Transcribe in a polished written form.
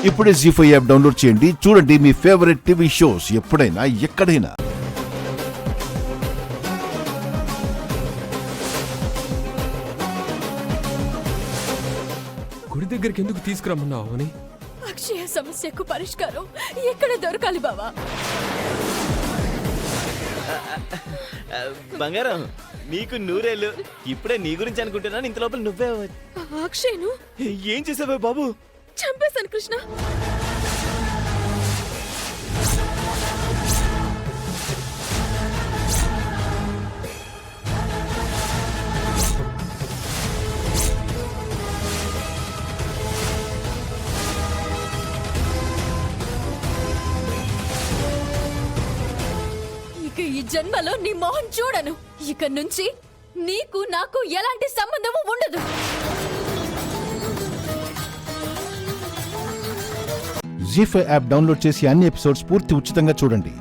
ఇప్పుడే జీ5 app download చేయండి. చూడండి మీ ఫేవరెట్ టీవీ షోస్ ఎప్పుడైనా ఎక్కడైనా. గుడి దగ్గరికి ఎందుకు తీసుకురమ్మన్నావు అని? అక్షయ సమస్యకు పరిష్కారం ఎక్కడ దొరకాలి బావా? బంగారం, నీకు నూరేళ్ళు. ఇప్పుడే నీ గురించి అనుకుంటున్నాను, ఇంత లోపల నువ్వే. అక్షయ్ను ఏం చేసావే బాబు? చంపేశాను కృష్ణ. ఇక ఈ జన్మలో నీ మొహం చూడను. ఇక నుంచి నీకు నాకు ఎలాంటి సంబంధము ఉండదు. జీ5 యాప్ డౌన్లోడ్ చేసి అన్ని ఎపిసోడ్స్ పూర్తి ఉచితంగా చూడండి.